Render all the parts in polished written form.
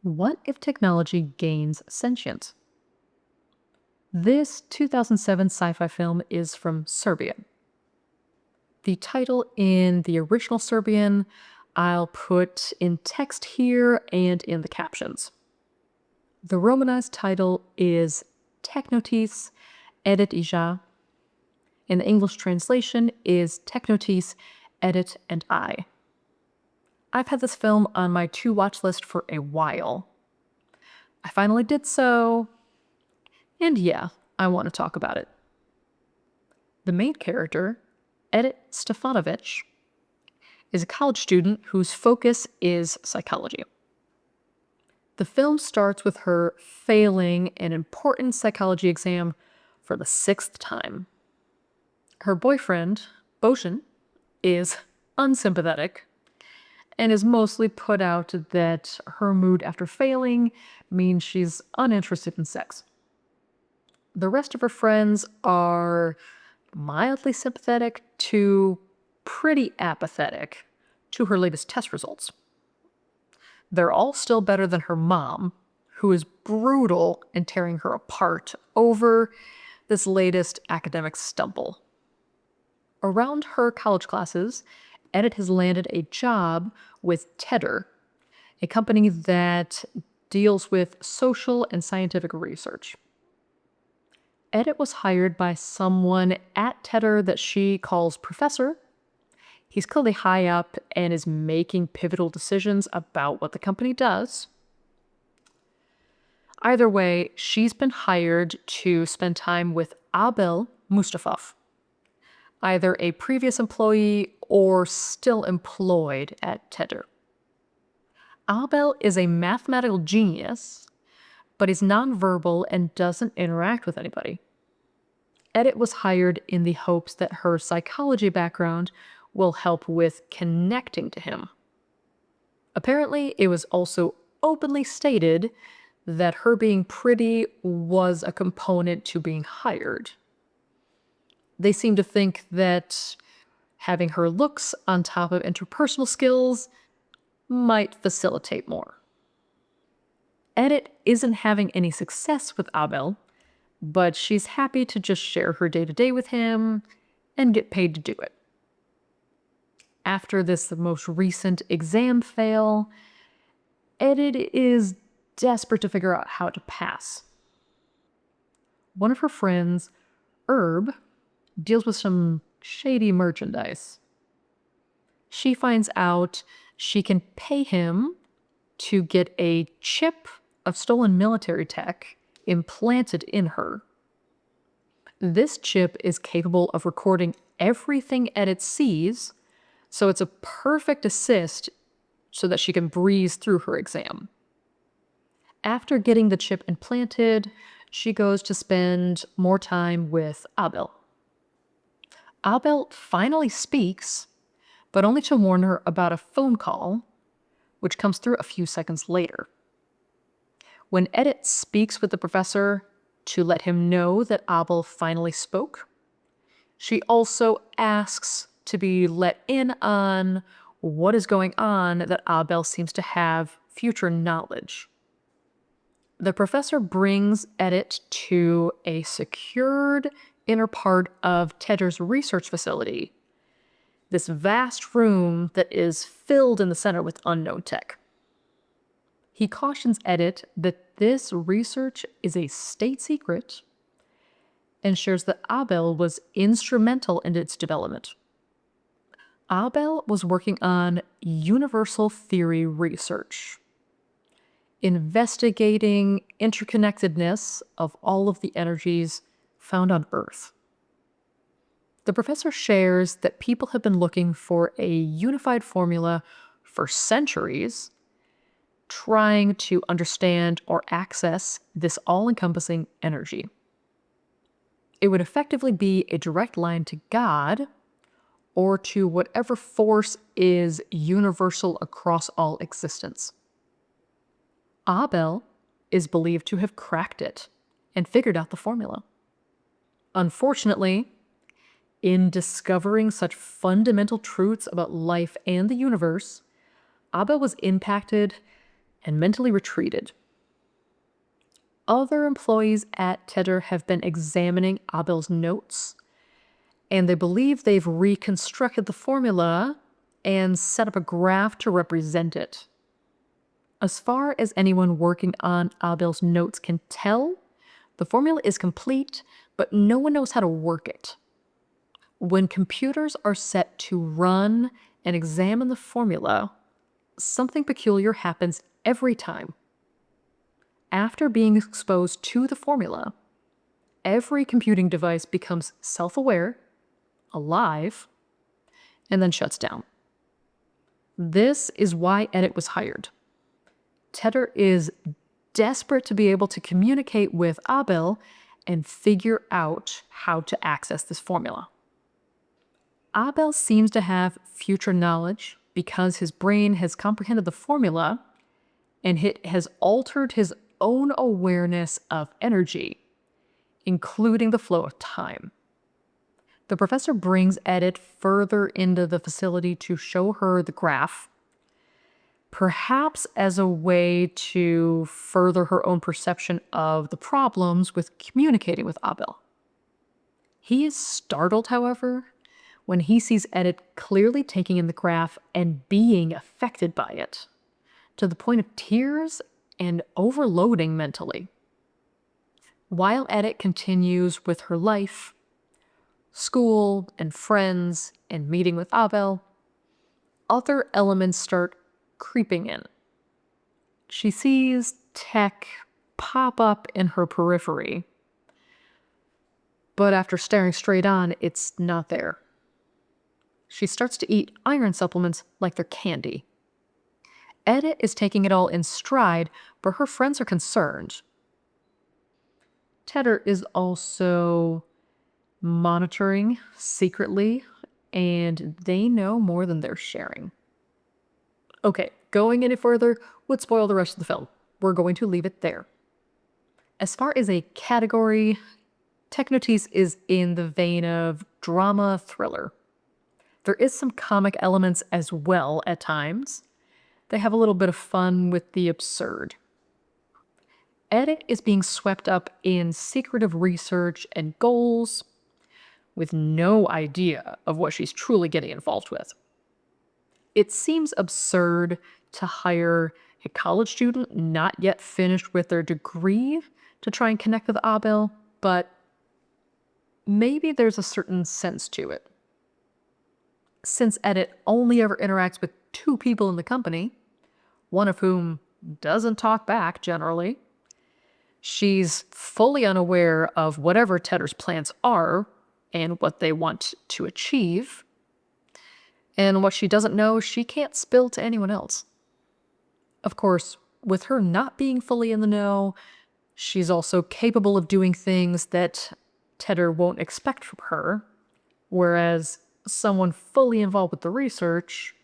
What if technology gains sentience? This 2007 sci fi film is from Serbia. The title in the original Serbian I'll put in text here and in the captions. The Romanized title is Technotise Edit Ija, and the English translation is Technotise Edit and I. I've had this film on my to watch list for a while. I finally did so, and yeah, I want to talk about it. The main character, Edit Stefanovic, is a college student whose focus is psychology. The film starts with her failing an important psychology exam for the 6th time. Her boyfriend, Bojan, is unsympathetic and is mostly put out that her mood after failing means she's uninterested in sex. The rest of her friends are mildly sympathetic to pretty apathetic to her latest test results. They're all still better than her mom, who is brutal and tearing her apart over this latest academic stumble. Around her college classes, Edith has landed a job with Tedder, a company that deals with social and scientific research. Edith was hired by someone at Tedder that she calls Professor. He's clearly high up and is making pivotal decisions about what the company does. Either way, she's been hired to spend time with Abel Mustafov, either a previous employee or still employed at Tedder. Abel is a mathematical genius, but he's nonverbal and doesn't interact with anybody. Edith was hired in the hopes that her psychology background will help with connecting to him. Apparently, it was also openly stated that her being pretty was a component to being hired. They seem to think that having her looks on top of interpersonal skills might facilitate more. Edith isn't having any success with Abel, but she's happy to just share her day-to-day with him and get paid to do it. After this most recent exam fail, Edith is desperate to figure out how to pass. One of her friends, Herb, deals with some shady merchandise. She finds out she can pay him to get a chip of stolen military tech implanted in her. This chip is capable of recording everything Edith sees, so it's a perfect assist so that she can breeze through her exam. After getting the chip implanted, she goes to spend more time with Abel. Abel finally speaks, but only to warn her about a phone call, which comes through a few seconds later. When Edith speaks with the professor to let him know that Abel finally spoke, she also asks to be let in on what is going on that Abel seems to have future knowledge. The professor brings Edith to a secured inner part of Tedder's research facility, this vast room that is filled in the center with unknown tech. He cautions Edith that this research is a state secret and shares that Abel was instrumental in its development. Abel was working on universal theory research, investigating interconnectedness of all of the energies found on Earth. The professor shares that people have been looking for a unified formula for centuries, trying to understand or access this all-encompassing energy. It would effectively be a direct line to God or to whatever force is universal across all existence. Abel is believed to have cracked it and figured out the formula. Unfortunately, in discovering such fundamental truths about life and the universe, Abel was impacted and mentally retreated. Other employees at Tedder have been examining Abel's notes, and they believe they've reconstructed the formula and set up a graph to represent it. As far as anyone working on Abel's notes can tell, the formula is complete, but no one knows how to work it. When computers are set to run and examine the formula, something peculiar happens every time. After being exposed to the formula, every computing device becomes self-aware, alive, and then shuts down. This is why Edit was hired. Tedder is desperate to be able to communicate with Abel and figure out how to access this formula. Abel seems to have future knowledge because his brain has comprehended the formula and it has altered his own awareness of energy, including the flow of time. The professor brings Edith further into the facility to show her the graph, perhaps as a way to further her own perception of the problems with communicating with Abel. He is startled, however, when he sees Edith clearly taking in the graph and being affected by it, to the point of tears and overloading mentally. While Edith continues with her life, school and friends and meeting with Abel, other elements start creeping in. She sees tech pop up in her periphery, but after staring straight on, it's not there. She starts to eat iron supplements like they're candy. Edith is taking it all in stride, but her friends are concerned. Tedder is also monitoring secretly, and they know more than they're sharing. Okay, going any further would spoil the rest of the film. We're going to leave it there. As far as a category, Technotise is in the vein of drama thriller. There is some comic elements as well at times. They have a little bit of fun with the absurd. Edit is being swept up in secretive research and goals with no idea of what she's truly getting involved with. It seems absurd to hire a college student not yet finished with their degree to try and connect with Abel, but maybe there's a certain sense to it. Since Edit only ever interacts with 2 people in the company, one of whom doesn't talk back generally, she's fully unaware of whatever Tedder's plans are and what they want to achieve. And what she doesn't know, she can't spill to anyone else. Of course, with her not being fully in the know, she's also capable of doing things that Tedder won't expect from her, whereas someone fully involved with the research,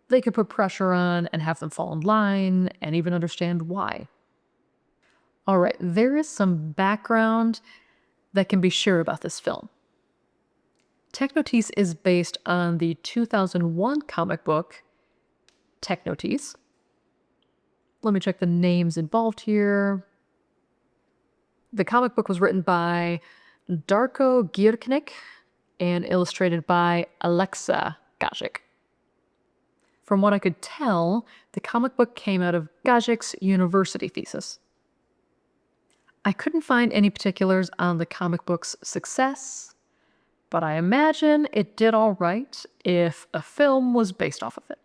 they could put pressure on and have them fall in line and even understand why. All right, there is some background that can be shared about this film. Technotise is based on the 2001 comic book Technotise. Let me check the names involved here. The comic book was written by Darko Gierknik and illustrated by Alexa Gajic. From what I could tell, the comic book came out of Gajic's university thesis. I couldn't find any particulars on the comic book's success, but I imagine it did all right if a film was based off of it.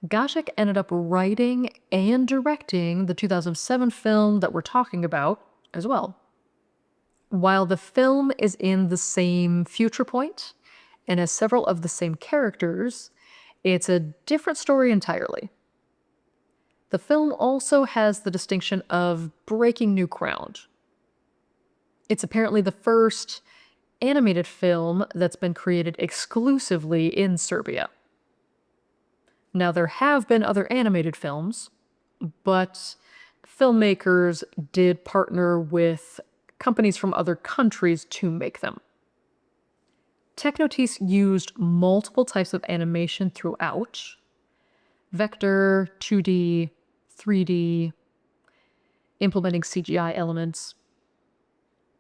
Gajic ended up writing and directing the 2007 film that we're talking about as well. While the film is in the same future point and has several of the same characters, it's a different story entirely. The film also has the distinction of breaking new ground. It's apparently the first animated film that's been created exclusively in Serbia. Now, there have been other animated films, but filmmakers did partner with companies from other countries to make them. Technotise used multiple types of animation throughout, Vector, 2D, 3D, implementing CGI elements.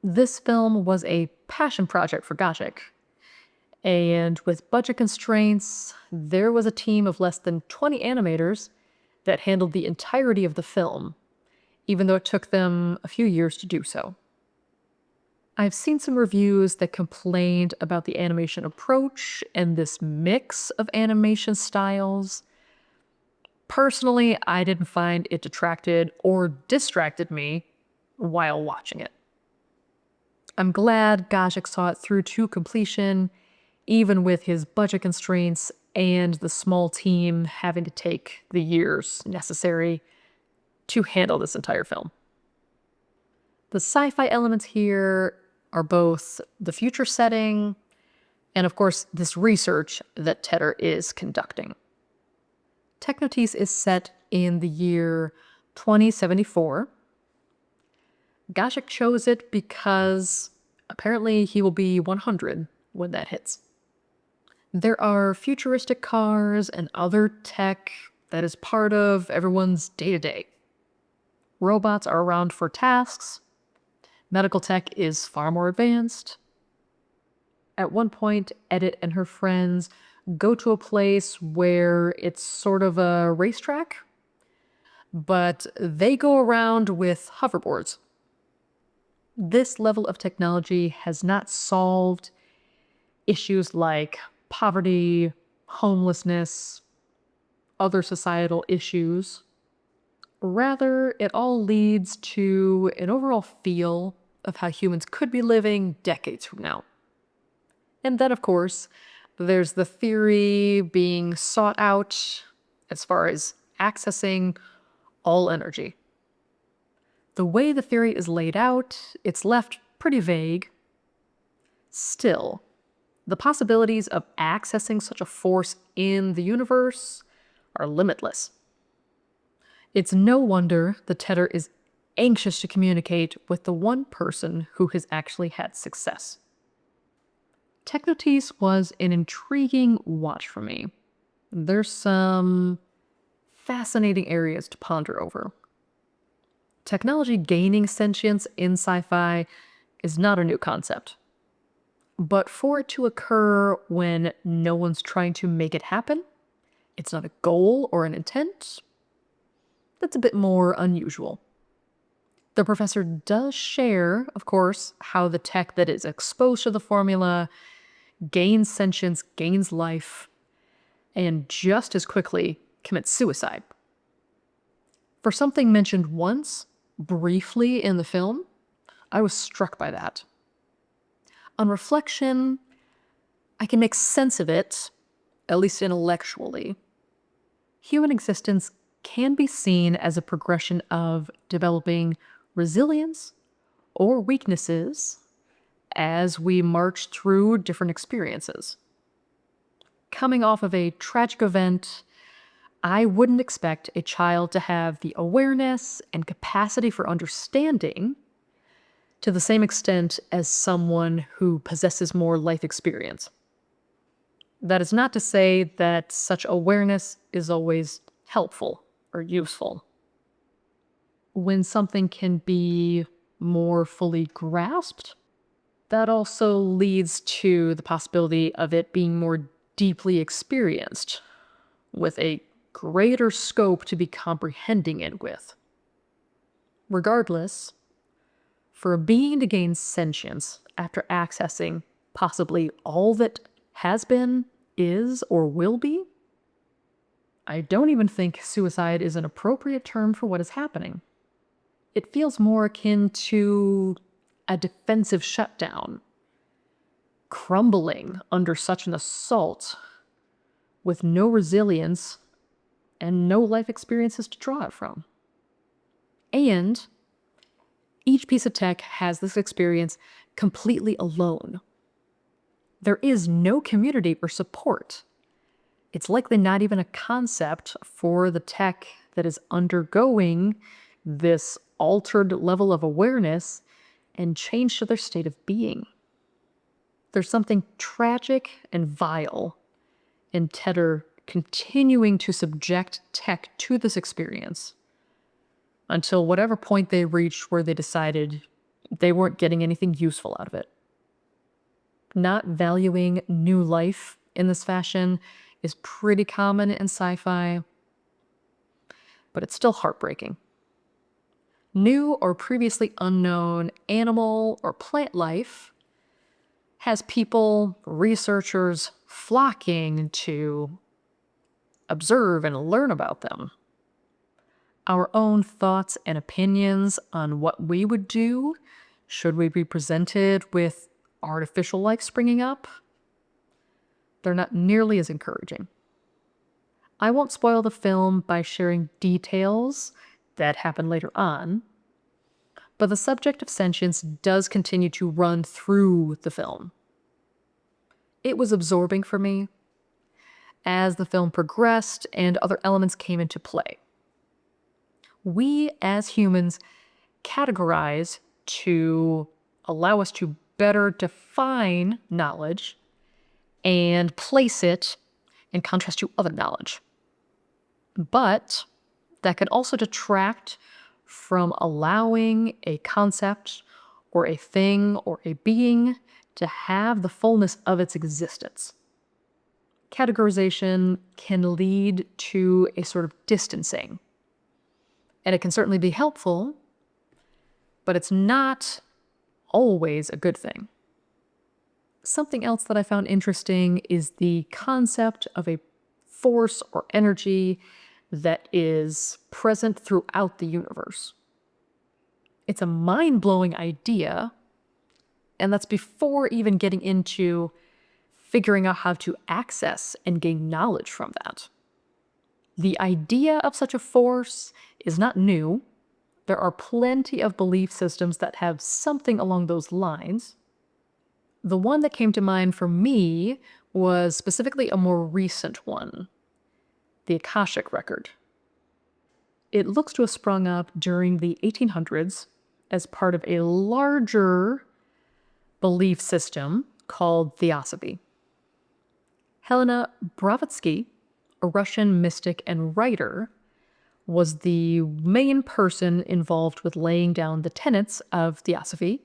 This film was a passion project for Gajek. And with budget constraints, there was a team of less than 20 animators that handled the entirety of the film, even though it took them a few years to do so. I've seen some reviews that complained about the animation approach and this mix of animation styles. Personally, I didn't find it detracted or distracted me while watching it. I'm glad Gajek saw it through to completion, even with his budget constraints and the small team having to take the years necessary to handle this entire film. The sci-fi elements here are both the future setting and, of course, this research that Tedder is conducting. Technotise is set in the year 2074. Gajek chose it because apparently he will be 100 when that hits. There are futuristic cars and other tech that is part of everyone's day-to-day. Robots are around for tasks. Medical tech is far more advanced. At one point, Edith and her friends go to a place where it's sort of a racetrack, but they go around with hoverboards. This level of technology has not solved issues like poverty, homelessness, other societal issues. Rather, it all leads to an overall feel of how humans could be living decades from now. And then, of course, there's the theory being sought out as far as accessing all energy. The way the theory is laid out, it's left pretty vague. Still, the possibilities of accessing such a force in the universe are limitless. It's no wonder the Tedder is anxious to communicate with the one person who has actually had success. Technotise was an intriguing watch for me. There's some fascinating areas to ponder over. Technology gaining sentience in sci-fi is not a new concept. But for it to occur when no one's trying to make it happen, it's not a goal or an intent, that's a bit more unusual. The professor does share, of course, how the tech that is exposed to the formula gains sentience, gains life, and just as quickly commits suicide. For something mentioned once, briefly in the film, I was struck by that. On reflection, I can make sense of it, at least intellectually. Human existence can be seen as a progression of developing resilience or weaknesses as we march through different experiences. Coming off of a tragic event, I wouldn't expect a child to have the awareness and capacity for understanding to the same extent as someone who possesses more life experience. That is not to say that such awareness is always helpful or useful. When something can be more fully grasped, that also leads to the possibility of it being more deeply experienced, with a greater scope to be comprehending it with. Regardless, for a being to gain sentience after accessing possibly all that has been, is, or will be, I don't even think suicide is an appropriate term for what is happening. It feels more akin to a defensive shutdown, crumbling under such an assault with no resilience and no life experiences to draw it from. And each piece of tech has this experience completely alone. There is no community or support. It's likely not even a concept for the tech that is undergoing this altered level of awareness and change to their state of being. There's something tragic and vile in Tedder continuing to subject tech to this experience until whatever point they reached where they decided they weren't getting anything useful out of it. Not valuing new life in this fashion is pretty common in sci-fi, but it's still heartbreaking. New or previously unknown animal or plant life has people, researchers, flocking to observe and learn about them. Our own thoughts and opinions on what we would do should we be presented with artificial life springing up, they're not nearly as encouraging. I won't spoil the film by sharing details that happen later on, but the subject of sentience does continue to run through the film. It was absorbing for me as the film progressed and other elements came into play. We, as humans, categorize to allow us to better define knowledge and place it in contrast to other knowledge. But that can also detract from allowing a concept or a thing or a being to have the fullness of its existence. Categorization can lead to a sort of distancing. And it can certainly be helpful, but it's not always a good thing. Something else that I found interesting is the concept of a force or energy that is present throughout the universe. It's a mind-blowing idea, and that's before even getting into figuring out how to access and gain knowledge from that. The idea of such a force is not new. There are plenty of belief systems that have something along those lines. The one that came to mind for me was specifically a more recent one, the Akashic Record. It looks to have sprung up during the 1800s as part of a larger belief system called Theosophy. Helena Blavatsky, a Russian mystic and writer, was the main person involved with laying down the tenets of Theosophy,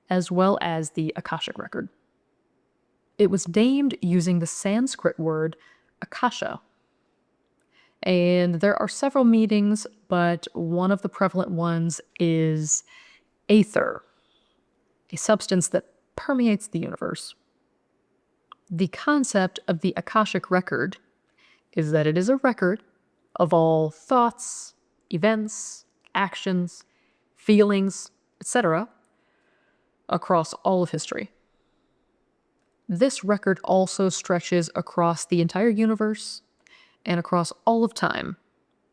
as well as the Akashic Record. It was named using the Sanskrit word akasha. And there are several meanings, but one of the prevalent ones is aether, a substance that permeates the universe. The concept of the Akashic Record is that it is a record of all thoughts, events, actions, feelings, etc., across all of history. This record also stretches across the entire universe and across all of time,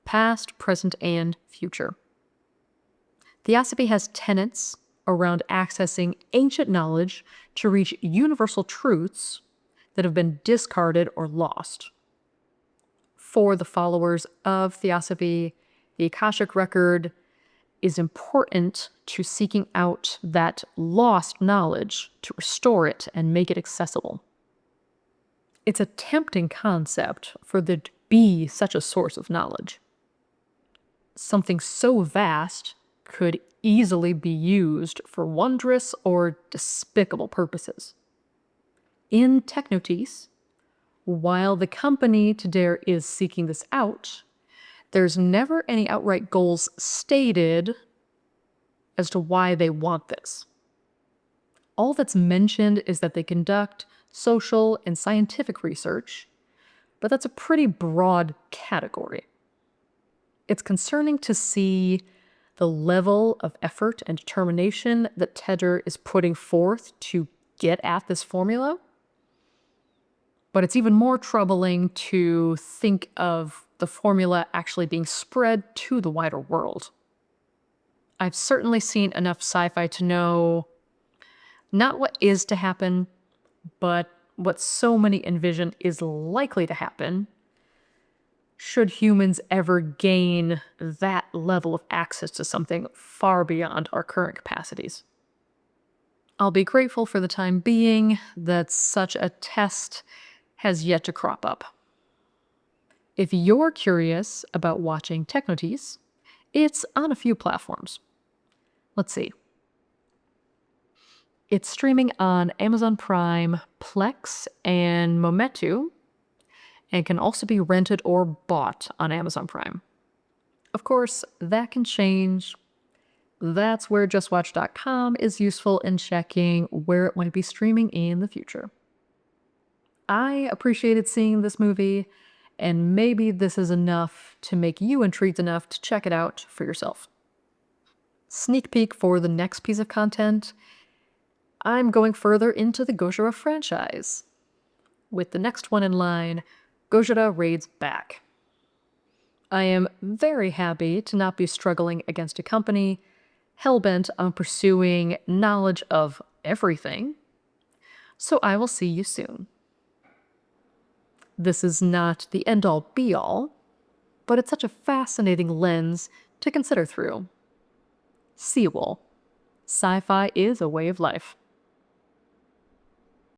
past, present, and future. Theosophy has tenets around accessing ancient knowledge to reach universal truths that have been discarded or lost. For the followers of Theosophy, the Akashic Record is important to seeking out that lost knowledge to restore it and make it accessible. It's a tempting concept for there to be such a source of knowledge. Something so vast could easily be used for wondrous or despicable purposes. In Technotise, while the company to dare is seeking this out, there's never any outright goals stated as to why they want this. All that's mentioned is that they conduct social and scientific research, but that's a pretty broad category. It's concerning to see the level of effort and determination that Tedder is putting forth to get at this formula. But it's even more troubling to think of the formula actually being spread to the wider world. I've certainly seen enough sci-fi to know not what is to happen, but what so many envision is likely to happen should humans ever gain that level of access to something far beyond our current capacities. I'll be grateful for the time being that such a test has yet to crop up. If you're curious about watching Technotise, it's on a few platforms. Let's see. It's streaming on Amazon Prime, Plex, and Momentu, and can also be rented or bought on Amazon Prime. Of course, that can change. That's where justwatch.com is useful in checking where it might be streaming in the future. I appreciated seeing this movie, and maybe this is enough to make you intrigued enough to check it out for yourself. Sneak peek for the next piece of content, I'm going further into the Gojira franchise. With the next one in line, Gojira Raids Back. I am very happy to not be struggling against a company hellbent on pursuing knowledge of everything, so I will see you soon. This is not the end-all be-all, but it's such a fascinating lens to consider through. See you all. Sci-fi is a way of life.